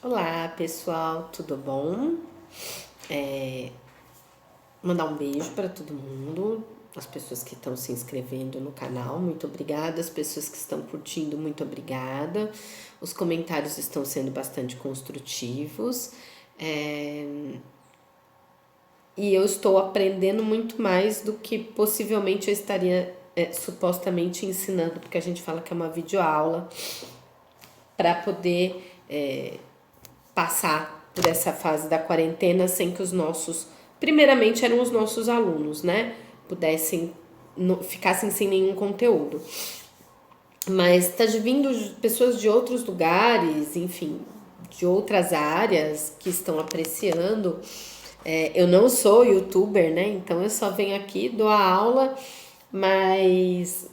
Olá, pessoal, tudo bom? É, Mandar um beijo para todo mundo, as pessoas que estão se inscrevendo no canal, muito obrigada. As pessoas que estão curtindo, muito obrigada. Os comentários estão sendo bastante construtivos. É, e eu estou aprendendo muito mais do que possivelmente eu estaria supostamente ensinando, porque a gente fala que é uma videoaula para poder passar por essa fase da quarentena sem que os nossos, primeiramente eram os nossos alunos, né, pudessem, ficassem sem nenhum conteúdo. Mas tá vindo pessoas de outros lugares, enfim, de outras áreas que estão apreciando. Eu não sou youtuber, né? Então eu só venho aqui, dou a aula, mas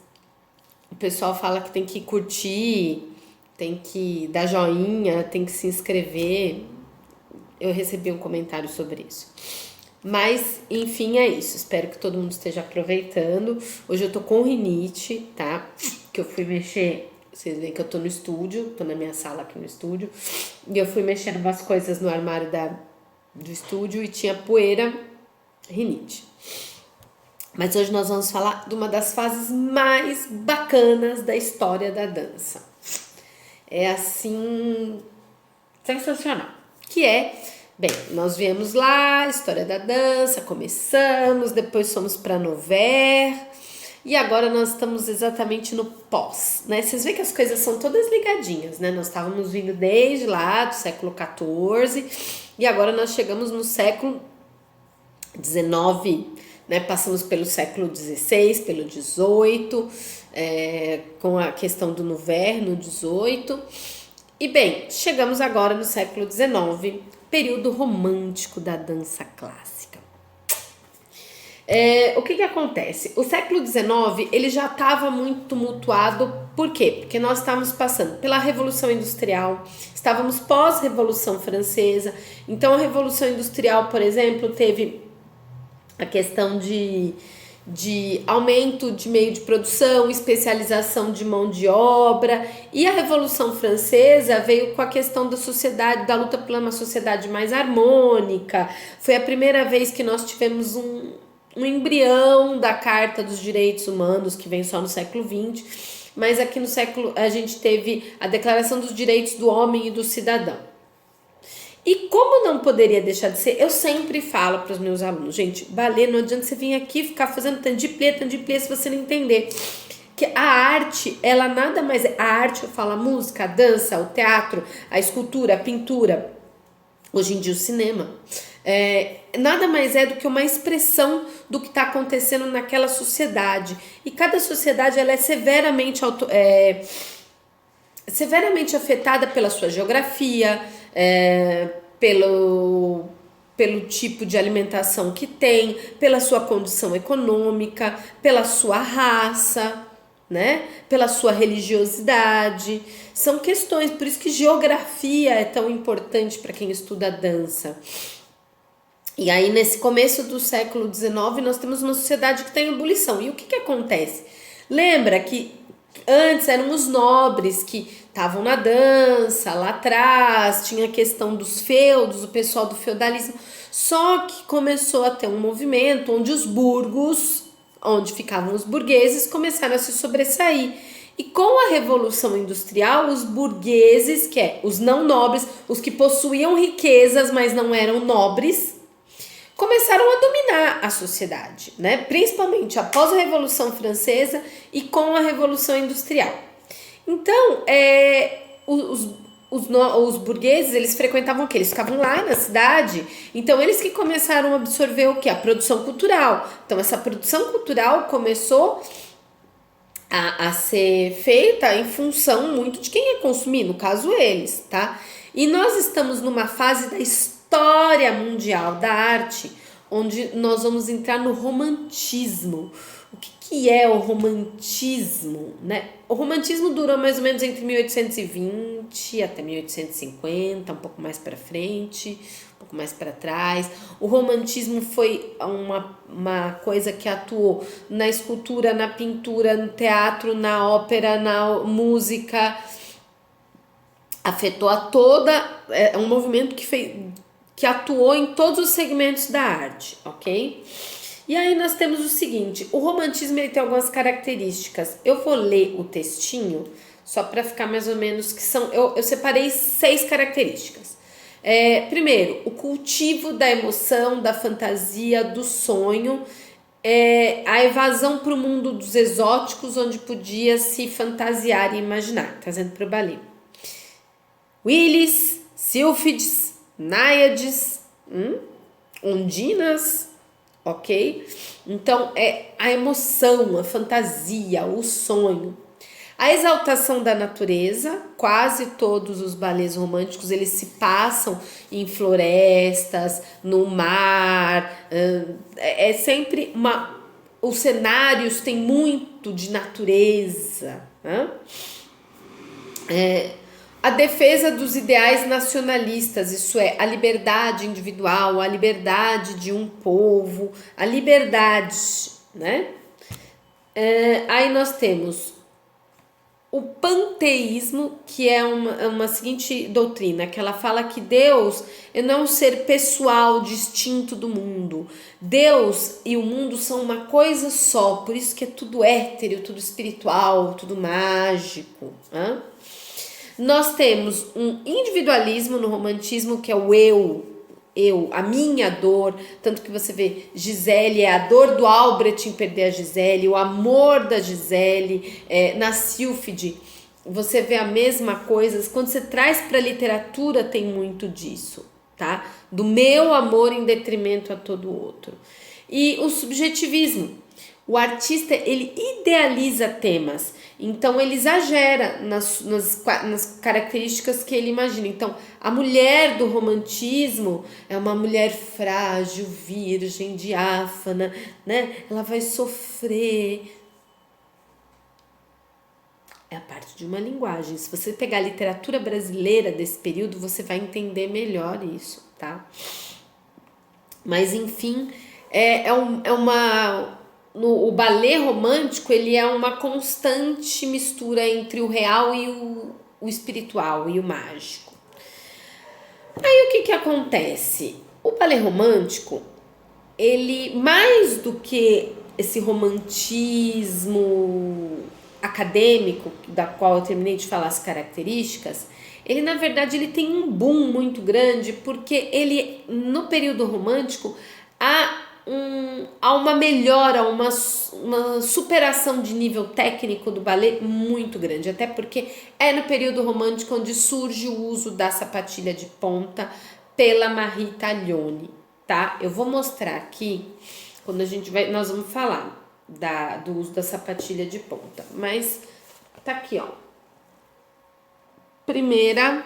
o pessoal fala que tem que curtir, tem que dar joinha, tem que se inscrever. Eu recebi um comentário sobre isso. Mas, enfim, é isso. Espero que todo mundo esteja aproveitando. Hoje eu tô com rinite, tá? Que eu fui mexer. Vocês veem que eu tô no estúdio, tô na minha sala aqui no estúdio. E eu fui mexendo umas coisas no armário do estúdio e tinha poeira, rinite. Mas hoje nós vamos falar de uma das fases mais bacanas da história da dança. É assim, sensacional. Que é, bem, nós viemos lá, história da dança, começamos, depois fomos para Nover e agora nós estamos exatamente no pós, né? Vocês veem que as coisas são todas ligadinhas, né? Nós estávamos vindo desde lá do século XIV e agora nós chegamos no século XIX, né? Passamos pelo século XVI, pelo XVIII, com a questão do Nover no XVIII. E bem, chegamos agora no século XIX, período romântico da dança clássica. O que acontece? O século XIX ele já estava muito tumultuado, por quê? Porque nós estávamos passando pela Revolução Industrial, estávamos pós-Revolução Francesa, então a Revolução Industrial, por exemplo, teve a questão de aumento de meio de produção, especialização de mão de obra, e a Revolução Francesa veio com a questão da sociedade, da luta por uma sociedade mais harmônica. Foi a primeira vez que nós tivemos um embrião da Carta dos Direitos Humanos, que vem só no século XX, mas aqui no século a gente teve a Declaração dos Direitos do Homem e do Cidadão. E como não poderia deixar de ser, eu sempre falo para os meus alunos, gente, balé, não adianta você vir aqui ficar fazendo tanto de play se você não entender. Que a arte, ela nada mais é, a arte eu falo a música, a dança, o teatro, a escultura, a pintura, hoje em dia o cinema, nada mais é do que uma expressão do que está acontecendo naquela sociedade. E cada sociedade ela é severamente afetada pela sua geografia, pelo tipo de alimentação que tem, pela sua condição econômica, pela sua raça, né? Pela sua religiosidade. São questões, por isso que geografia é tão importante para quem estuda dança. E aí, nesse começo do século XIX, nós temos uma sociedade que está em ebulição. E o que acontece? Lembra que antes eram os nobres que estavam na dança, lá atrás, tinha a questão dos feudos, o pessoal do feudalismo. Só que começou a ter um movimento onde os burgos, onde ficavam os burgueses, começaram a se sobressair. E com a Revolução Industrial, os burgueses, que é os não nobres, os que possuíam riquezas, mas não eram nobres, começaram a dominar a sociedade, né? Principalmente após a Revolução Francesa e com a Revolução Industrial. Então, os burgueses, eles frequentavam o quê? Eles ficavam lá na cidade, então eles que começaram a absorver o quê? A produção cultural. Então, essa produção cultural começou a ser feita em função muito de quem ia consumir, no caso eles, tá? E nós estamos numa fase da história mundial da arte, onde nós vamos entrar no romantismo. O que é o romantismo, né? O romantismo durou mais ou menos entre 1820 até 1850, um pouco mais para frente, um pouco mais para trás. O romantismo foi uma coisa que atuou na escultura, na pintura, no teatro, na ópera, na música, afetou a toda, é um movimento que atuou em todos os segmentos da arte, ok? E aí nós temos o seguinte, o romantismo ele tem algumas características. Eu vou ler o textinho só para ficar mais ou menos que são, eu separei 6 características. Primeiro, o cultivo da emoção, da fantasia, do sonho, a evasão para o mundo dos exóticos, onde podia se fantasiar e imaginar, trazendo para o balé. Willis, sílfides, náiades, ondinas, ok? Então é a emoção, a fantasia, o sonho. A exaltação da natureza, quase todos os balés românticos eles se passam em florestas, no mar, sempre os cenários têm muito de natureza, né? A defesa dos ideais nacionalistas, isso é, a liberdade individual, a liberdade de um povo, a liberdade, né? Aí nós temos o panteísmo, que é uma seguinte doutrina, que ela fala que Deus não é um ser pessoal, distinto do mundo. Deus e o mundo são uma coisa só, por isso que é tudo étero, tudo espiritual, tudo mágico. Né? Nós temos um individualismo no romantismo, que é o eu, a minha dor, tanto que você vê Gisele, é a dor do Albrecht em perder a Gisele, o amor da Gisele, na Sílfide, você vê a mesma coisa, quando você traz para a literatura tem muito disso, tá? Do meu amor em detrimento a todo outro. E o subjetivismo, o artista ele idealiza temas, então ele exagera nas características que ele imagina. Então a mulher do romantismo é uma mulher frágil, virgem, diáfana, né? Ela vai sofrer. É a parte de uma linguagem. Se você pegar a literatura brasileira desse período, você vai entender melhor isso, tá? Mas enfim, o balé romântico ele é uma constante mistura entre o real e o espiritual e o mágico. Aí o que acontece? O balé romântico, ele mais do que esse romantismo acadêmico, da qual eu terminei de falar as características, ele na verdade ele tem um boom muito grande, porque ele no período romântico há uma melhora, uma superação de nível técnico do balé muito grande, até porque é no período romântico onde surge o uso da sapatilha de ponta pela Marie Taglioni, tá? Eu vou mostrar aqui, quando nós vamos falar do uso da sapatilha de ponta, mas tá aqui, ó. Primeira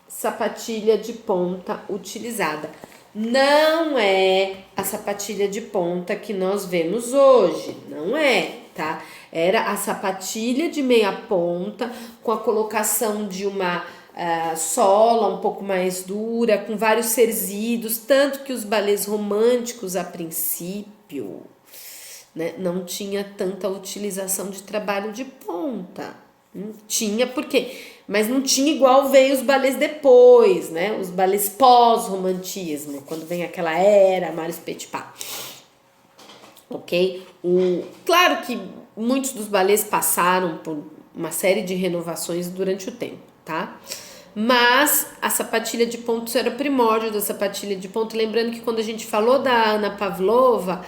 sapatilha de ponta utilizada. Não é a sapatilha de ponta que nós vemos hoje, não é, tá? Era a sapatilha de meia ponta com a colocação de uma sola um pouco mais dura, com vários cerzidos, tanto que os balés românticos a princípio, né, não tinha tanta utilização de trabalho de ponta. Tinha porque, mas não tinha igual veio os balés depois, né? Os balés pós-romantismo, quando vem aquela era, Marius Petipa. Ok? Claro que muitos dos balés passaram por uma série de renovações durante o tempo, tá? Mas a sapatilha de ponto era o primórdio da sapatilha de ponto. Lembrando que quando a gente falou da Anna Pavlova,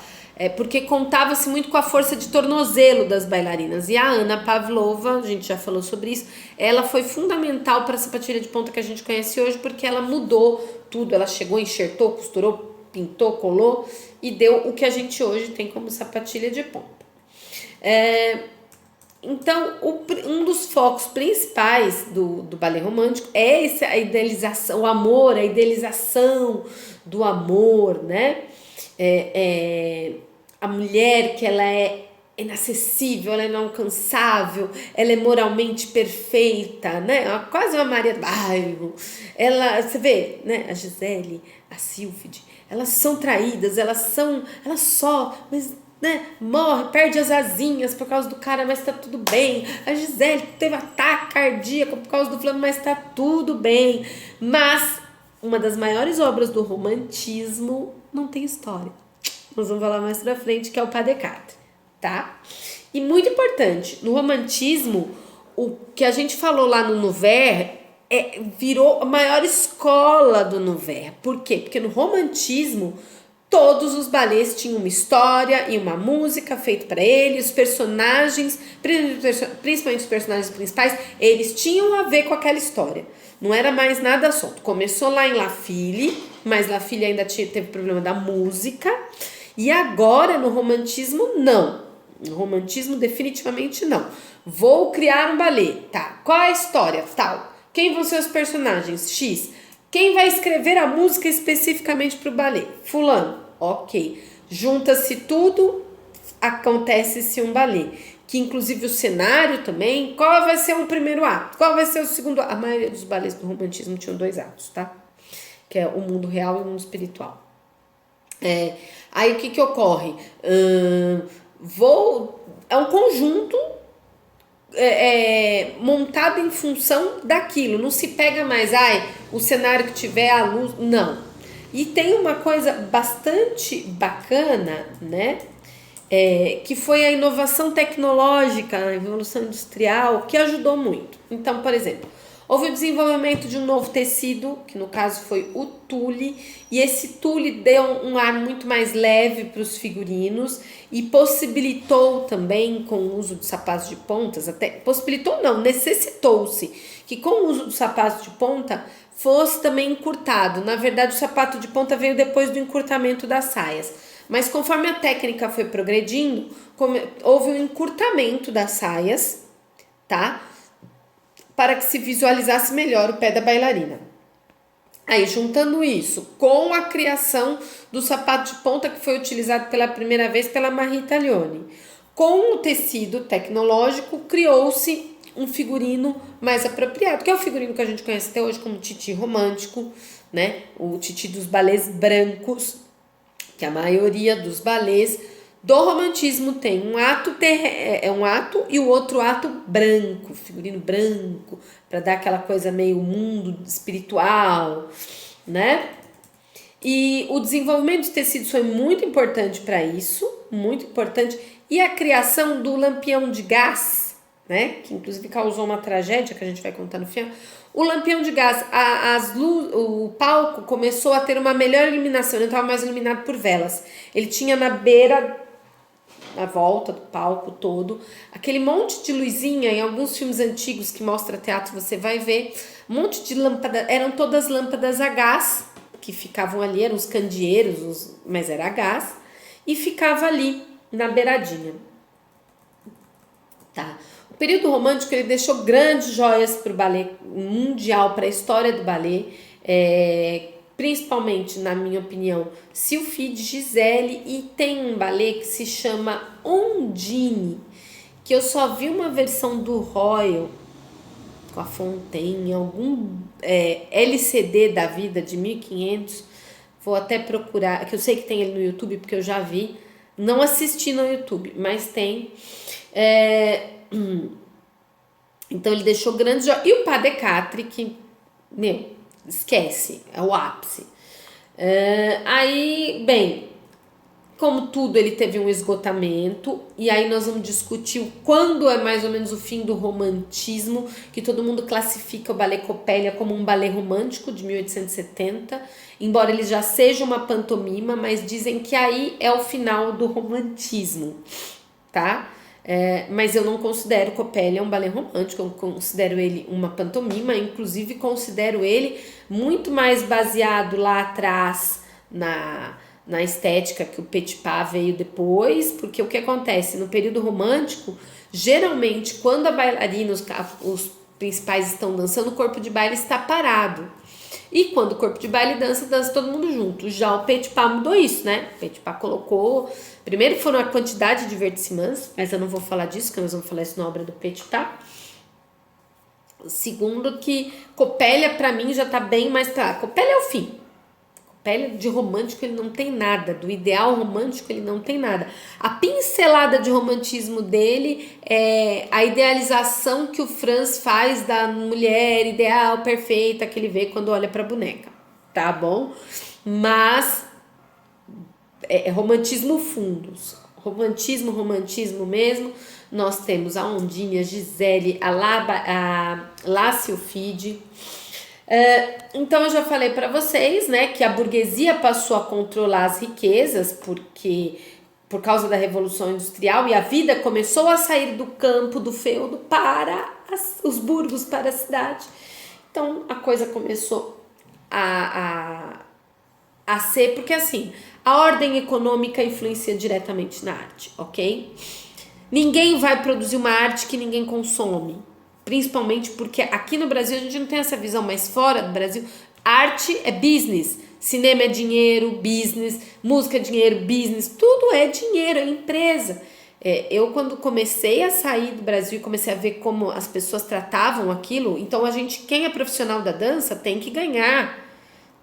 porque contava-se muito com a força de tornozelo das bailarinas. E a Anna Pavlova, a gente já falou sobre isso, ela foi fundamental para a sapatilha de ponta que a gente conhece hoje, porque ela mudou tudo. Ela chegou, enxertou, costurou, pintou, colou e deu o que a gente hoje tem como sapatilha de ponta. Então, um dos focos principais do balé romântico é a idealização, o amor, a idealização do amor, né? A mulher que ela é inacessível, ela é inalcançável, ela é moralmente perfeita, né? Quase uma Maria do Bairro. Você vê, né? A Gisele, a Sílfide, elas são traídas, mas né, morre, perde as asinhas por causa do cara, mas tá tudo bem. A Gisele teve ataque cardíaco por causa do fulano, mas tá tudo bem. Mas uma das maiores obras do romantismo não tem história. Nós vamos falar mais pra frente, que é o Pas de Quatre, tá? E muito importante, no romantismo, o que a gente falou lá no Nouvert virou a maior escola do Nouvert. Por quê? Porque no romantismo todos os balés tinham uma história e uma música feita para eles, os personagens, principalmente os personagens principais, eles tinham a ver com aquela história. Não era mais nada solto. Começou lá em La Fille, mas La Fille ainda teve problema da música. E agora no romantismo, não. No romantismo, definitivamente não. Vou criar um balé, tá? Qual é a história? Tal. Quem vão ser os personagens? X. Quem vai escrever a música especificamente para o balé? Fulano. Ok. Junta-se tudo, acontece-se um balé. Que inclusive o cenário também. Qual vai ser o primeiro ato? Qual vai ser o segundo ato? A maioria dos balés do romantismo tinham 2 atos, tá? Que é o mundo real e o mundo espiritual. Aí o que ocorre? É um conjunto montado em função daquilo. Não se pega mais, o cenário que tiver, a luz. Não. E tem uma coisa bastante bacana, né? Que foi a inovação tecnológica, a evolução industrial, que ajudou muito. Então, por exemplo, houve o desenvolvimento de um novo tecido, que no caso foi o tule, e esse tule deu um ar muito mais leve para os figurinos e possibilitou também, com o uso de sapatos de pontas, necessitou-se que com o uso do sapato de ponta fosse também encurtado. Na verdade, o sapato de ponta veio depois do encurtamento das saias. Mas conforme a técnica foi progredindo, houve um encurtamento das saias, tá? Para que se visualizasse melhor o pé da bailarina. Aí, juntando isso com a criação do sapato de ponta que foi utilizado pela primeira vez pela Marie Taglioni, com o tecido tecnológico, criou-se um figurino mais apropriado, que é o figurino que a gente conhece até hoje como titi romântico, né? O titi dos balés brancos, que a maioria dos balés do romantismo tem um ato um ato e o outro ato branco, figurino branco, para dar aquela coisa meio mundo espiritual, né? E o desenvolvimento de tecidos foi muito importante para isso, muito importante. E a criação do lampião de gás, né? Que inclusive causou uma tragédia que a gente vai contar no final. O lampião de gás, o palco começou a ter uma melhor iluminação, ele não estava mais iluminado por velas. Ele tinha na beira, na volta do palco todo, aquele monte de luzinha. Em alguns filmes antigos que mostra teatro você vai ver, um monte de lâmpadas, eram todas lâmpadas a gás, que ficavam ali, eram os candeeiros, mas era a gás, e ficava ali na beiradinha. Tá. O período romântico ele deixou grandes joias para o balé mundial, para a história do balé, principalmente, na minha opinião, Sylphide, Gisele, e tem um balé que se chama Ondine, que eu só vi uma versão do Royal com a Fontaine, algum LCD da vida de 1500, vou até procurar, que eu sei que tem ele no YouTube porque eu já vi, não assisti no YouTube, mas tem. Então ele deixou grandes joias. E o Pas de Quatre, que, esquece, é o ápice. Aí, bem, como tudo, ele teve um esgotamento, e aí nós vamos discutir quando é mais ou menos o fim do romantismo, que todo mundo classifica o balé Coppelia como um balé romântico de 1870, embora ele já seja uma pantomima, mas dizem que aí é o final do romantismo, tá? Mas eu não considero Coppelia um balé romântico, eu considero ele uma pantomima, inclusive considero ele muito mais baseado lá atrás na estética que o Petit Pas veio depois, porque o que acontece no período romântico, geralmente quando a bailarina, os principais estão dançando, o corpo de baile está parado. E quando o corpo de baile dança todo mundo junto. Já o Petit Pas mudou isso, né? O Petit Pas colocou... Primeiro foram a quantidade de vertissements, mas eu não vou falar disso, porque nós vamos falar isso na obra do Petit Pas. Segundo que Coppelia, pra mim, já tá bem mais... Coppelia é o fim. papel de romântico ele não tem nada, do ideal romântico ele não tem nada. A pincelada de romantismo dele é a idealização que o Franz faz da mulher ideal, perfeita, que ele vê quando olha pra boneca, tá bom? Mas é romantismo fundos, romantismo mesmo. Nós temos a Ondinha, a Gisele, a Lácio Fide. Então eu já falei para vocês, né, que a burguesia passou a controlar as riquezas por causa da Revolução Industrial, e a vida começou a sair do campo, do feudo para os burgos, para a cidade. Então a coisa começou a ser, porque assim, a ordem econômica influencia diretamente na arte, ok? Ninguém vai produzir uma arte que ninguém consome, principalmente porque aqui no Brasil a gente não tem essa visão, mas fora do Brasil, arte é business, cinema é dinheiro, business, música é dinheiro, business, tudo é dinheiro, é empresa. Eu quando comecei a sair do Brasil e comecei a ver como as pessoas tratavam aquilo, então quem é profissional da dança tem que ganhar,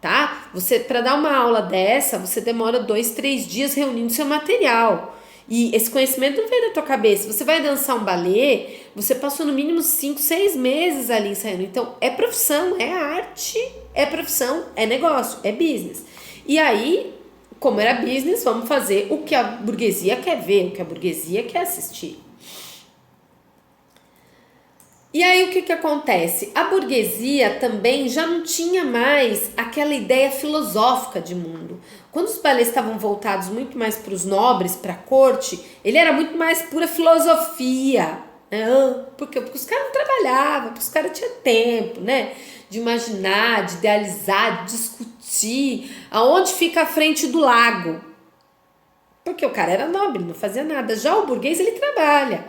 tá? Você, para dar uma aula dessa, você demora 2, 3 dias reunindo seu material. E esse conhecimento não veio da tua cabeça. Você vai dançar um balé, você passou no mínimo 5, 6 meses ali ensaiando. Então, é profissão, é arte, é profissão, é negócio, é business. E aí, como era business, vamos fazer o que a burguesia quer ver, o que a burguesia quer assistir. E aí o que acontece? A burguesia também já não tinha mais aquela ideia filosófica de mundo. Quando os balés estavam voltados muito mais para os nobres, para a corte, ele era muito mais pura filosofia. Né? Porque os caras não trabalhavam, porque os caras tinham tempo, né? De imaginar, de idealizar, de discutir aonde fica a frente do lago. Porque o cara era nobre, não fazia nada. Já o burguês, ele trabalha.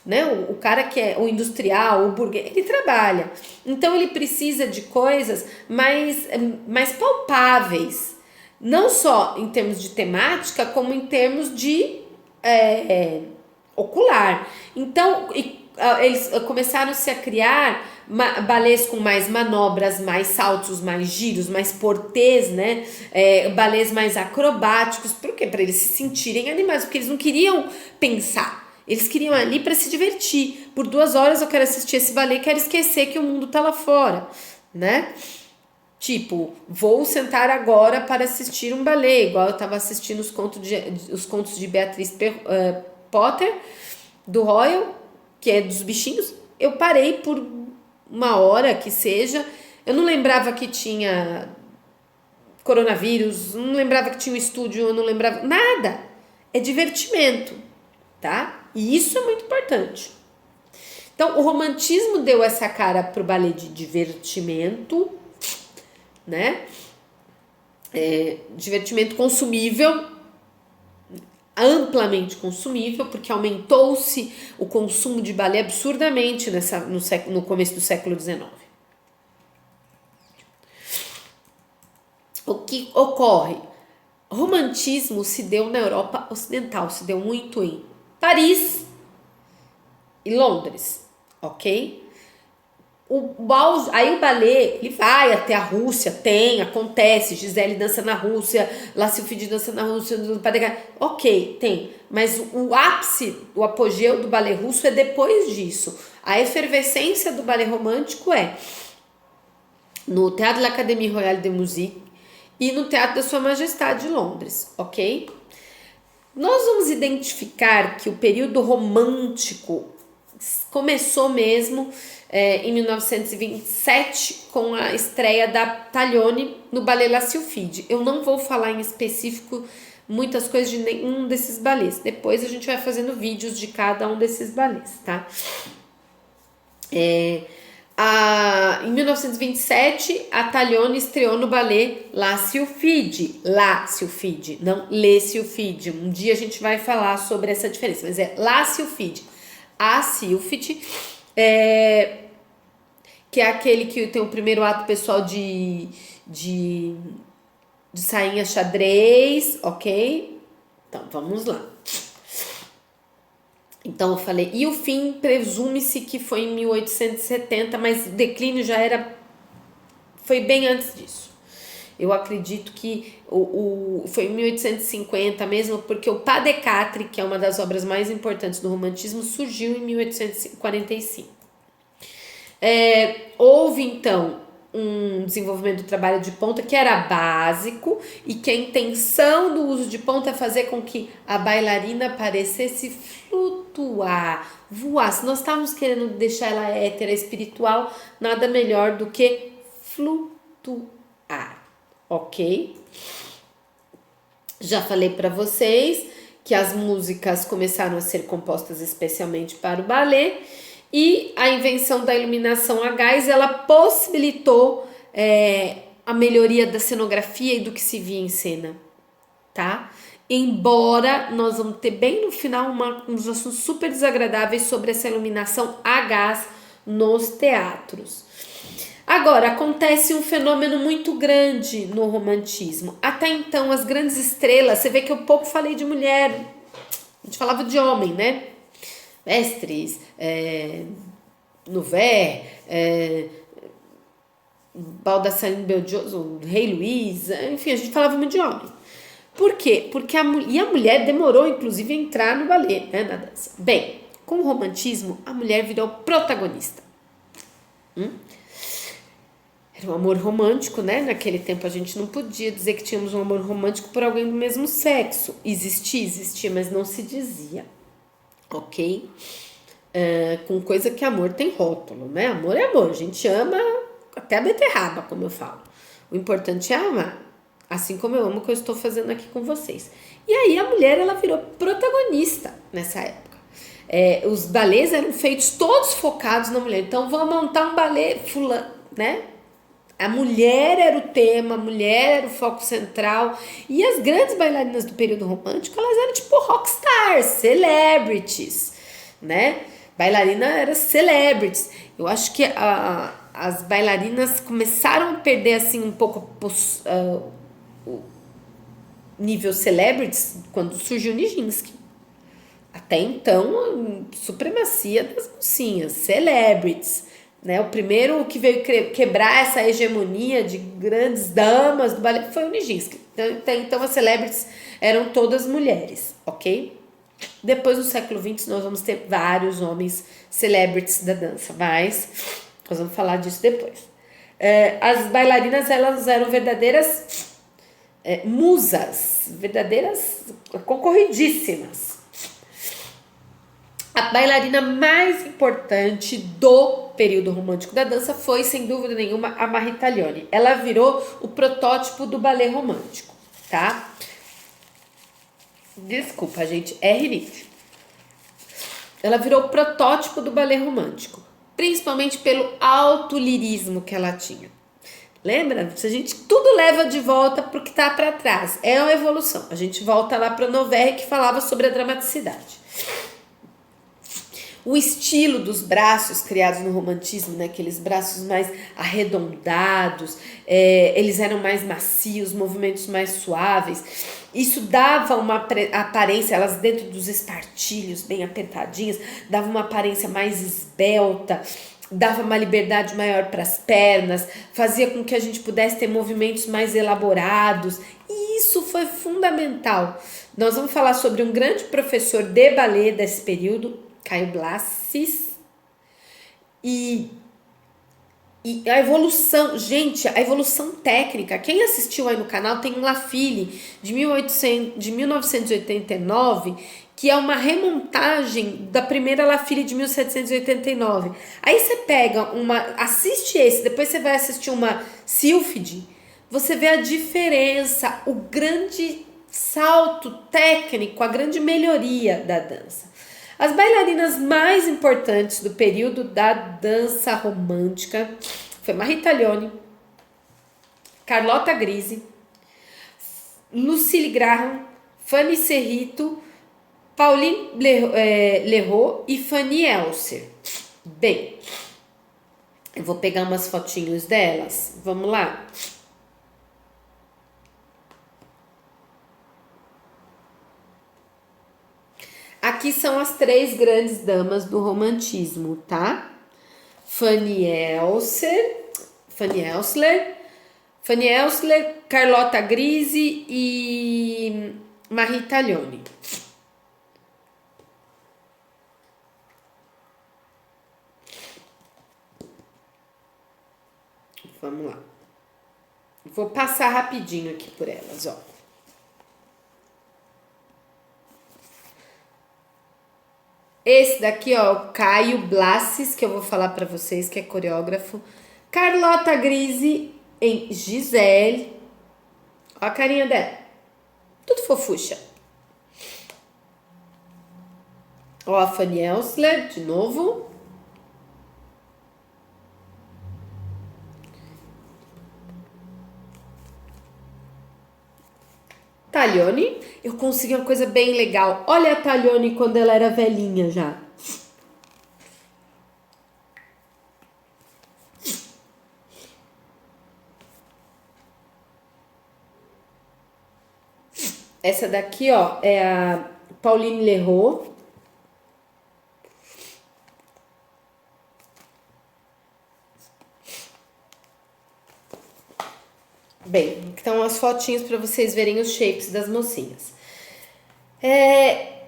Né? O cara que é o industrial, o burguês, ele trabalha. Então ele precisa de coisas mais palpáveis. Não só em termos de temática, como em termos de ocular. Então eles começaram-se a criar balés com mais manobras, mais saltos, mais giros, mais portês, né? Balés mais acrobáticos. Por quê? Para eles se sentirem animados, porque eles não queriam pensar. Eles queriam ali para se divertir. Por 2 horas eu quero assistir esse balé, quero esquecer que o mundo tá lá fora, né? Tipo, vou sentar agora para assistir um balé, igual eu tava assistindo os contos de Beatriz Potter, do Royal, que é dos bichinhos. Eu parei por 1 hora que seja. Eu não lembrava que tinha coronavírus, não lembrava que tinha um estúdio, eu não lembrava nada. É divertimento, tá? E isso é muito importante. Então, o romantismo deu essa cara pro balé de divertimento, né? Divertimento consumível, amplamente consumível, porque aumentou-se o consumo de balé absurdamente no começo do século XIX. O que ocorre? O romantismo se deu na Europa Ocidental, se deu muito em Paris e Londres, ok? Aí o balé, ele vai até a Rússia, acontece, Gisele dança na Rússia, Lácio Fide dança na Rússia, ok, tem, mas o ápice, o apogeu do balé russo é depois disso. A efervescência do balé romântico é no Théâtre de l'Académie Royale de Musique e no Teatro da Sua Majestade de Londres, ok? Nós vamos identificar que o período romântico começou mesmo em 1927 com a estreia da Taglioni no ballet La Sylphide. Eu não vou falar em específico muitas coisas de nenhum desses balés. Depois a gente vai fazendo vídeos de cada um desses balés, tá? Em 1927, a Taglioni estreou no ballet La Sylphide, não Le Sylphide. Um dia a gente vai falar sobre essa diferença, mas é La Sylphide. A Sylphide, que é aquele que tem o primeiro ato pessoal de sainha xadrez, ok? Então, vamos lá. Então eu falei, e o fim presume-se que foi em 1870, mas o declínio foi bem antes disso. Eu acredito que foi em 1850 mesmo, porque o Pas de Quatre, que é uma das obras mais importantes do romantismo, surgiu em 1845. Houve então um desenvolvimento do trabalho de ponta que era básico e que a intenção do uso de ponta é fazer com que a bailarina parecesse flutuar, voar. Se nós estávamos querendo deixar ela hétera, espiritual, nada melhor do que flutuar, ok? Já falei para vocês que as músicas começaram a ser compostas especialmente para o balé. E a invenção da iluminação a gás, ela possibilitou a melhoria da cenografia e do que se via em cena, tá? Embora nós vamos ter bem no final uns assuntos super desagradáveis sobre essa iluminação a gás nos teatros. Agora, acontece um fenômeno muito grande no romantismo. Até então, as grandes estrelas, você vê que eu pouco falei de mulher, a gente falava de homem, né? Mestres, Nouvert, Baldassare Belgioso, Rei Luís, enfim, a gente falava muito de homem. Por quê? Porque a mulher demorou, inclusive, a entrar no balé, né, na dança. Bem, com o romantismo, a mulher virou protagonista. Era um amor romântico, né? Naquele tempo a gente não podia dizer que tínhamos um amor romântico por alguém do mesmo sexo. Existia, mas não se dizia. Ok? Com coisa que amor tem rótulo, né? Amor é amor, a gente ama até a beterraba, como eu falo. O importante é amar, assim como eu amo o que eu estou fazendo aqui com vocês. E aí a mulher, ela virou protagonista nessa época. Os balés eram feitos todos focados na mulher. Então, vou montar um balé fulano, né? A mulher era o tema, a mulher era o foco central. E as grandes bailarinas do período romântico, elas eram tipo rockstars, celebrities, né? Bailarina era celebrities. Eu acho que as bailarinas começaram a perder assim um pouco o nível celebrities quando surgiu Nijinsky. Até então, supremacia das mocinhas, celebrities. Né? O primeiro que veio quebrar essa hegemonia de grandes damas do balé foi o Nijinsky. Então as celebrities eram todas mulheres, ok? Depois, no século XX, nós vamos ter vários homens celebrities da dança, mas nós vamos falar disso depois. As bailarinas, elas eram verdadeiras musas, verdadeiras concorridíssimas. A bailarina mais importante do período romântico da dança foi, sem dúvida nenhuma, a Marie Taglioni. Ela virou o protótipo do balé romântico, tá? Desculpa, gente, é rinite. Ela virou o protótipo do balé romântico, principalmente pelo alto lirismo que ela tinha. Lembra? A gente tudo leva de volta pro que tá para trás. É uma evolução. A gente volta lá para Noverre, que falava sobre a dramaticidade. O estilo dos braços criados no romantismo, né? Aqueles braços mais arredondados, eles eram mais macios, movimentos mais suaves. Isso dava uma aparência, elas dentro dos espartilhos bem apertadinhas, dava uma aparência mais esbelta, dava uma liberdade maior para as pernas, fazia com que a gente pudesse ter movimentos mais elaborados. E isso foi fundamental. Nós vamos falar sobre um grande professor de balé desse período, Caio Blassis, e a evolução, gente, a evolução técnica. Quem assistiu aí no canal tem um La Fille de 1989, que é uma remontagem da primeira La Fille de 1789. Aí você pega assiste esse, depois você vai assistir uma Sylphide, você vê a diferença, o grande salto técnico, a grande melhoria da dança. As bailarinas mais importantes do período da dança romântica foi Marie Taglioni, Carlotta Grisi, Lucille Graham, Fanny Serrito, Pauline Leroux e Fanny Elser. Bem, eu vou pegar umas fotinhos delas. Vamos lá? Aqui são as três grandes damas do romantismo, tá? Fanny Elser, Fanny Elsler, Carlotta Grisi e Marie Taglioni. Vamos lá. Vou passar rapidinho aqui por elas, ó. Esse daqui, ó, o Caio Blassis, que eu vou falar pra vocês, que é coreógrafo. Carlotta Grisi em Gisele. Ó a carinha dela. Tudo fofucha. Ó a Fanny Elsler, de novo. Taglioni, eu consegui uma coisa bem legal. Olha a Taglioni quando ela era velhinha já. Essa daqui, ó, é a Pauline Leroux. Bem, então as fotinhas para vocês verem os shapes das mocinhas.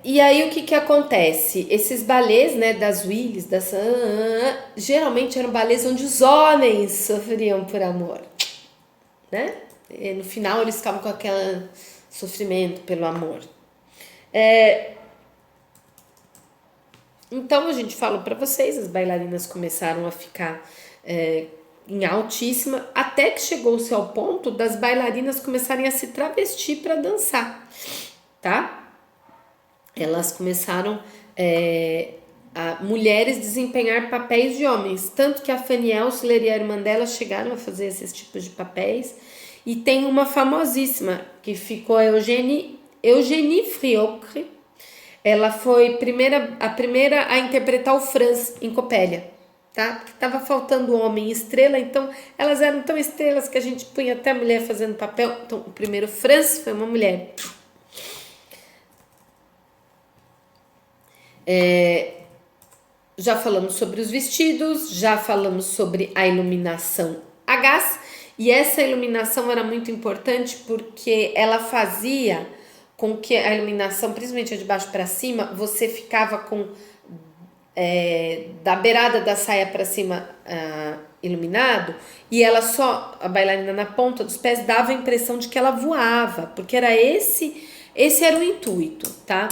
E aí o que acontece? Esses balés, né, das Willis, geralmente eram balés onde os homens sofriam por amor, né? E no final eles ficavam com aquele sofrimento pelo amor. Então a gente falou para vocês, as bailarinas começaram a ficar em altíssima, até que chegou-se ao ponto das bailarinas começarem a se travestir para dançar, tá? Elas começaram a mulheres desempenhar papéis de homens, tanto que a Fanny Elsler e a irmã dela chegaram a fazer esses tipos de papéis, e tem uma famosíssima, que ficou a Eugénie Friocre. Ela foi a primeira a interpretar o Franz em Copélia, tá? Porque tava faltando homem estrela, então elas eram tão estrelas que a gente punha até mulher fazendo papel. Então o primeiro Franz foi uma mulher. Já falamos sobre os vestidos, já falamos sobre a iluminação a gás, e essa iluminação era muito importante porque ela fazia com que a iluminação, principalmente de baixo para cima, você ficava com da beirada da saia para cima iluminado, e ela só, a bailarina na ponta dos pés, dava a impressão de que ela voava, porque era esse era o intuito, tá?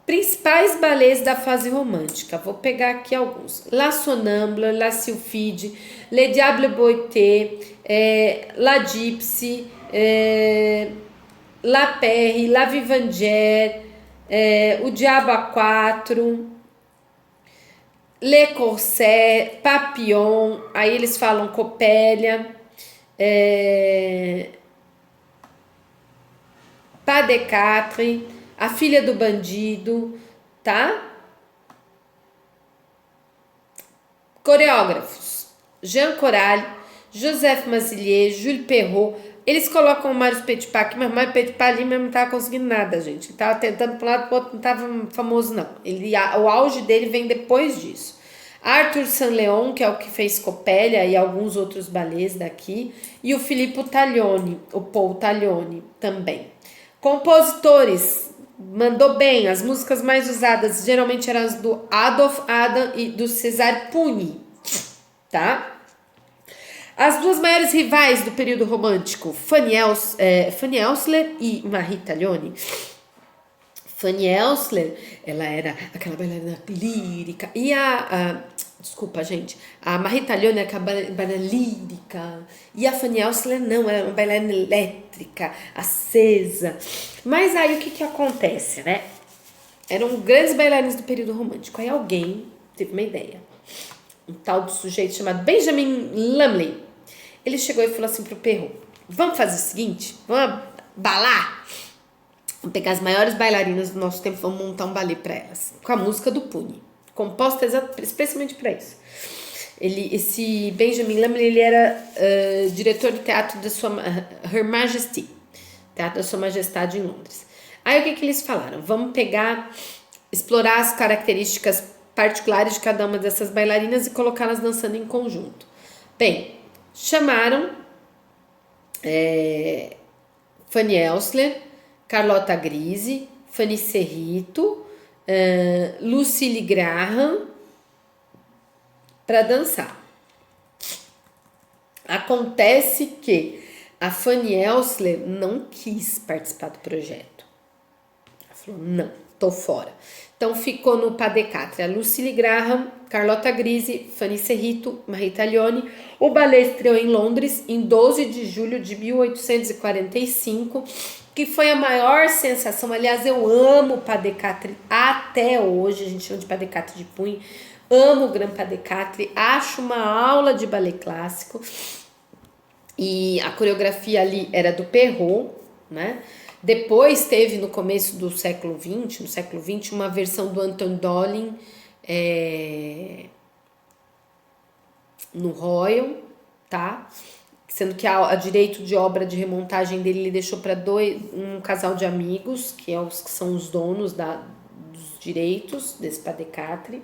Principais balés da fase romântica, vou pegar aqui alguns: La Sonnambula, La Sylphide, Le Diable Boité, La Gypsy, La Perry, La Vivandière, O Diabo A4, Le Corset, Papillon, aí eles falam Copélia, Pas de Quatre, A Filha do Bandido, tá? Coreógrafos: Jean Coral, Joseph Mazilier, Jules Perrault. Eles colocam o Marius Petipa aqui, mas o Marius Petipa ali mesmo não tava conseguindo nada, gente. Ele tava tentando para um lado, pro outro, não tava famoso, não. O auge dele vem depois disso. Arthur Saint-Leon, que é o que fez Copélia e alguns outros balés daqui. E o Filippo Taglioni, o Paul Taglioni também. Compositores: mandou bem. As músicas mais usadas geralmente eram as do Adolf Adam e do César Pugni, tá? As duas maiores rivais do período romântico, Fanny Elsler e Marie Taglioni. Fanny Elsler, ela era aquela bailarina lírica, e desculpa, gente, a Marie Taglioni era aquela bailarina lírica, e a Fanny Elsler não, era uma bailarina elétrica, acesa. Mas aí o que acontece, né? Eram grandes bailarinos do período romântico. Aí alguém teve uma ideia. Um tal de sujeito chamado Benjamin Lumley. Ele chegou e falou assim pro Perrault: vamos fazer o seguinte, vamos balar? Vamos pegar as maiores bailarinas do nosso tempo, vamos montar um balé para elas, com a música do Pugni, composta especialmente para isso. Esse Benjamin Lumley, ele era diretor de teatro da Her Majesty, Teatro da Sua Majestade em Londres. Aí o que eles falaram? Vamos explorar as características particulares de cada uma dessas bailarinas e colocá-las dançando em conjunto. Bem, chamaram Fanny Elsler, Carlota Grise, Fanny Serrito, Lucille Graham para dançar. Acontece que a Fanny Elsler não quis participar do projeto. Ela falou, não, tô fora. Então ficou no Pas de Quatre a Lucille Graham, Carlota Grise, Fanny Serrito, Marie Taglioni. O balé estreou em Londres em 12 de julho de 1845, que foi a maior sensação. Aliás, eu amo o Pas de Quatre até hoje, a gente chama de Pas de Quatre de punho. Amo o Grand Pas de Quatre, acho uma aula de balé clássico. E a coreografia ali era do Perrault, né? Depois teve no começo do século XX, uma versão do Anton Dolin no Royal, tá? Sendo que a direito de obra de remontagem dele ele deixou para um casal de amigos, que são os donos dos direitos desse Pas de Quatre.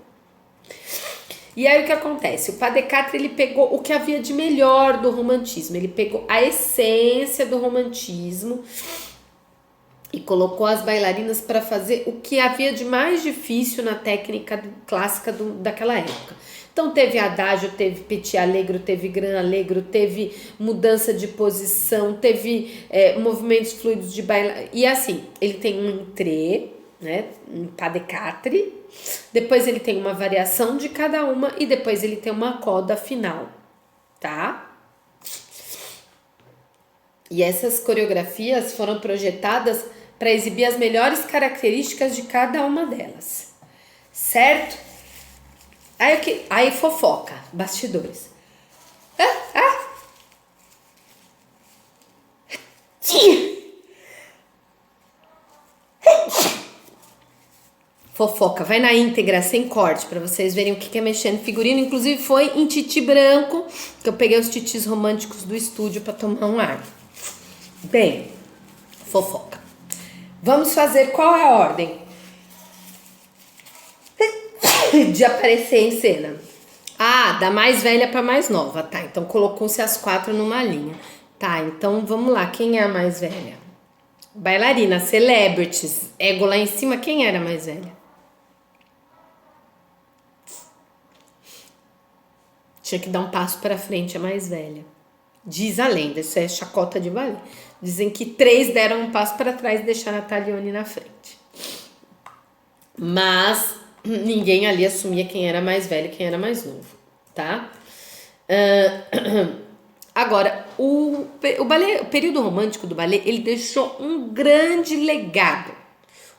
E aí o que acontece? O Pas de Quatre ele pegou o que havia de melhor do romantismo, ele pegou a essência do romantismo e colocou as bailarinas para fazer o que havia de mais difícil na técnica clássica daquela época. Então teve adágio, teve petit allegro, teve gran allegro, teve mudança de posição, teve movimentos fluidos de bailarina. E assim, ele tem um entrée, né, um Pas de Quatre, depois ele tem uma variação de cada uma e depois ele tem uma coda final, tá? E essas coreografias foram projetadas para exibir as melhores características de cada uma delas, certo? Aí fofoca, bastidores. Fofoca, vai na íntegra, sem corte, para vocês verem o que é mexer no figurino. Inclusive foi em titi branco, que eu peguei os titis românticos do estúdio para tomar um ar. Bem, fofoca. Vamos fazer qual é a ordem de aparecer em cena? Da mais velha para mais nova, tá? Então colocou-se as 4 numa linha. Tá, então vamos lá, quem é a mais velha? Bailarina, celebrities, ego lá em cima, quem era a mais velha? Tinha que dar um passo para frente, a mais velha. Diz a lenda, isso é chacota de balé. Dizem que 3 deram um passo para trás e deixaram a Taglioni na frente. Mas ninguém ali assumia quem era mais velho e quem era mais novo, tá? Agora, o período romântico do balé, ele deixou um grande legado.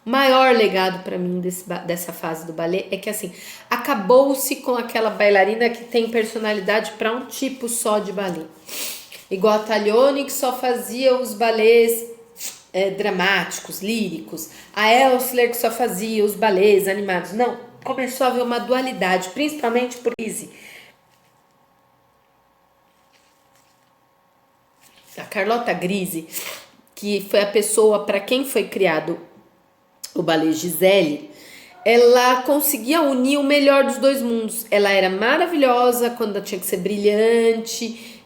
O maior legado para mim dessa fase do balé é que assim, acabou-se com aquela bailarina que tem personalidade para um tipo só de balé. Igual a Taglioni, que só fazia os balés dramáticos, líricos. A Elsler, que só fazia os balés animados. Não, começou a haver uma dualidade, principalmente por Grise. A Carlota Grise, que foi a pessoa para quem foi criado o balé Giselle, ela conseguia unir o melhor dos dois mundos. Ela era maravilhosa quando ela tinha que ser brilhante,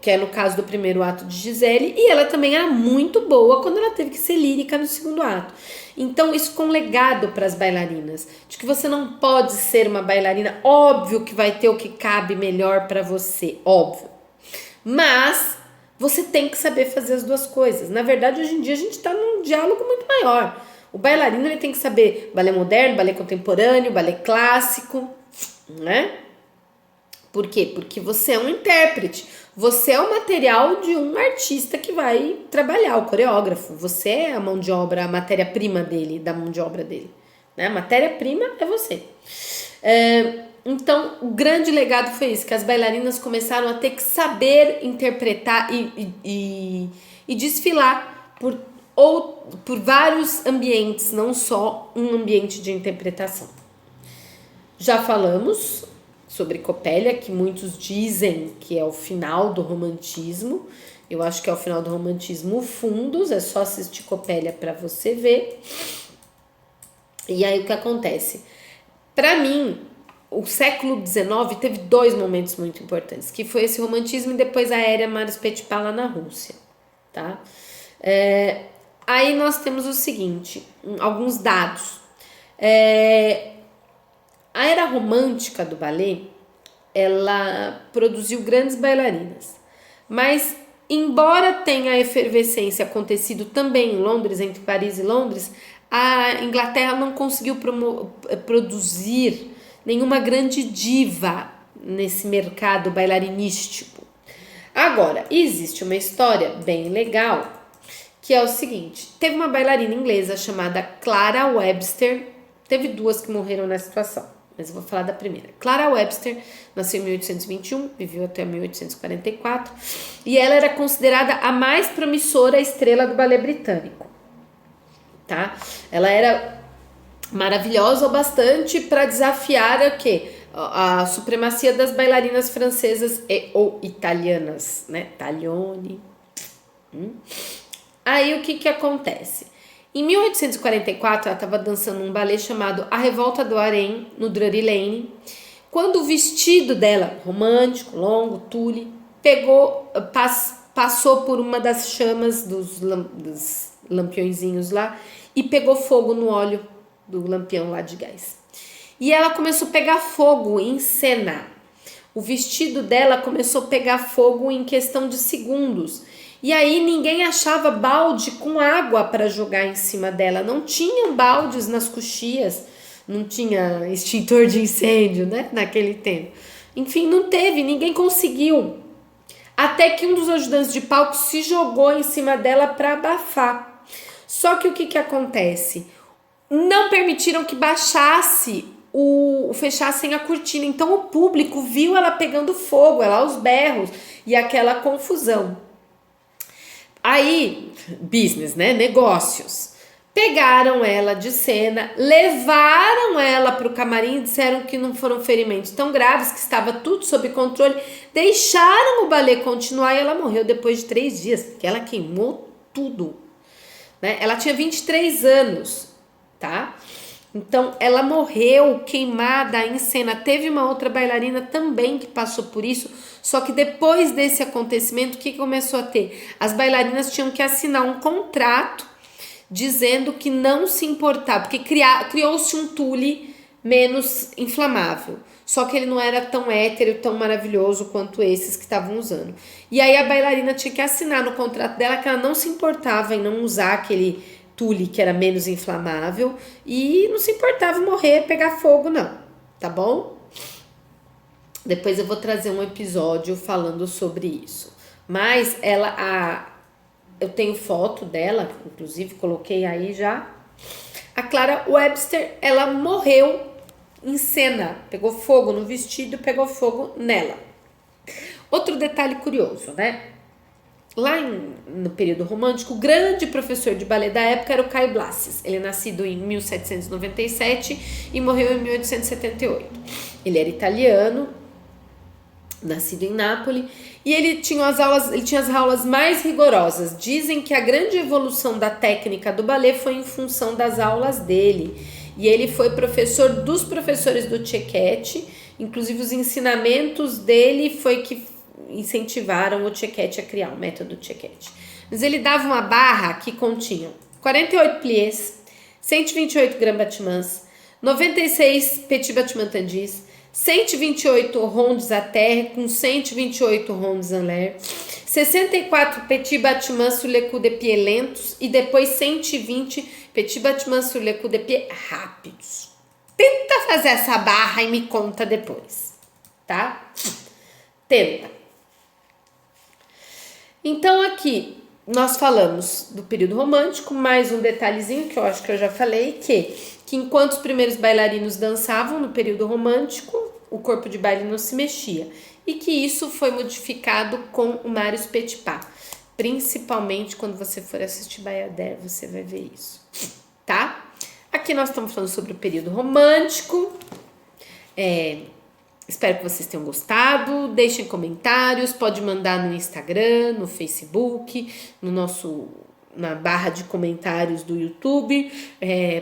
que é no caso do primeiro ato de Giselle, e ela também era muito boa quando ela teve que ser lírica no segundo ato. Então isso ficou um legado para as bailarinas, de que você não pode ser uma bailarina, óbvio que vai ter o que cabe melhor para você, óbvio, mas você tem que saber fazer as duas coisas. Na verdade, hoje em dia a gente está num diálogo muito maior. O bailarino ele tem que saber balé moderno, balé contemporâneo, balé clássico, né? Por quê? Porque você é um intérprete. Você é o material de um artista que vai trabalhar, o coreógrafo. Você é a mão de obra, a matéria-prima dele, da mão de obra dele. Né? A matéria-prima é você. Então, o grande legado foi isso, que as bailarinas começaram a ter que saber interpretar e desfilar por vários ambientes, não só um ambiente de interpretação. Já falamos sobre Coppelia, que muitos dizem que é o final do romantismo. Eu acho que é o final do romantismo fundos, é só assistir Coppelia para você ver. E aí o que acontece? Para mim, o século XIX teve dois momentos muito importantes, que foi esse romantismo e depois a Era Marius Petipa lá na Rússia, tá? Aí nós temos o seguinte, alguns dados. A era romântica do ballet, ela produziu grandes bailarinas, mas embora tenha a efervescência acontecido também em Londres, entre Paris e Londres, a Inglaterra não conseguiu produzir nenhuma grande diva nesse mercado bailarinístico. Agora, existe uma história bem legal, que é o seguinte, teve uma bailarina inglesa chamada Clara Webster, teve duas que morreram nessa situação, mas eu vou falar da primeira. Clara Webster nasceu em 1821, viveu até 1844, e ela era considerada a mais promissora estrela do ballet britânico, tá? Ela era maravilhosa o bastante para desafiar o quê? A supremacia das bailarinas francesas ou italianas, né? Taglioni. Aí o que acontece? Em 1844 ela estava dançando um ballet chamado A Revolta do Harém, no Drury Lane, quando o vestido dela, romântico, longo, tule, passou por uma das chamas dos lampiõezinhos lá e pegou fogo no óleo do lampião lá de gás. E ela começou a pegar fogo em cena. O vestido dela começou a pegar fogo em questão de segundos. E aí ninguém achava balde com água para jogar em cima dela. Não tinham baldes nas coxias, não tinha extintor de incêndio, né, naquele tempo. Enfim, não teve, ninguém conseguiu. Até que um dos ajudantes de palco se jogou em cima dela para abafar. Só que o que acontece? Não permitiram que fechassem a cortina. Então o público viu ela pegando fogo, ela aos berros e aquela confusão. Aí, business, né? Negócios. Pegaram ela de cena, levaram ela para o camarim e disseram que não foram ferimentos tão graves, que estava tudo sob controle. Deixaram o balé continuar e ela morreu depois de 3 dias, porque ela queimou tudo. Né? Ela tinha 23 anos, tá? Então, ela morreu queimada em cena. Teve uma outra bailarina também que passou por isso, só que depois desse acontecimento, o que começou a ter? As bailarinas tinham que assinar um contrato dizendo que não se importava, porque criou-se um tule menos inflamável. Só que ele não era tão hétero, tão maravilhoso quanto esses que estavam usando. E aí a bailarina tinha que assinar no contrato dela que ela não se importava em não usar aquele tule que era menos inflamável e não se importava morrer, pegar fogo, não, tá bom? Depois eu vou trazer um episódio falando sobre isso. Mas eu tenho foto dela, inclusive coloquei aí já. A Clara Webster, ela morreu em cena, pegou fogo no vestido, pegou fogo nela. Outro detalhe curioso, né? Lá no período romântico, o grande professor de balé da época era o Caio Blassis. Ele é nascido em 1797 e morreu em 1878. Ele era italiano, nascido em Nápoles, e ele tinha as aulas mais rigorosas. Dizem que a grande evolução da técnica do balé foi em função das aulas dele. E ele foi professor dos professores do Cecchetti, inclusive os ensinamentos dele foi que incentivaram o Cecchetti a criar o método Cecchetti. Mas ele dava uma barra que continha 48 pliés, 128 grand battements, 96 petit battement tendus, 128 rondes à terre com 128 rondes en l'air, 64 petit battements sur le coup de pied lentos e depois 120 petit battements sur le coup de pied rápidos. Tenta fazer essa barra e me conta depois, tá? Tenta. Então aqui nós falamos do período romântico, mais um detalhezinho que eu acho que eu já falei, que enquanto os primeiros bailarinos dançavam no período romântico, o corpo de baile não se mexia. E que isso foi modificado com o Marius Petipa. Principalmente quando você for assistir Bayadère, você vai ver isso, tá? Aqui nós estamos falando sobre o período romântico. Espero que vocês tenham gostado. Deixem comentários, pode mandar no Instagram, no Facebook, na barra de comentários do YouTube,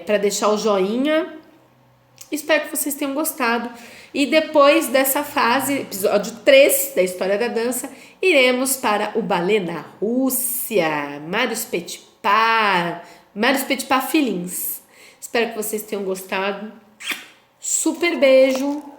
para deixar o joinha. Espero que vocês tenham gostado. E depois dessa fase, episódio 3 da história da dança, iremos para o balé na Rússia, Marius Petipa Filins. Espero que vocês tenham gostado. Super beijo!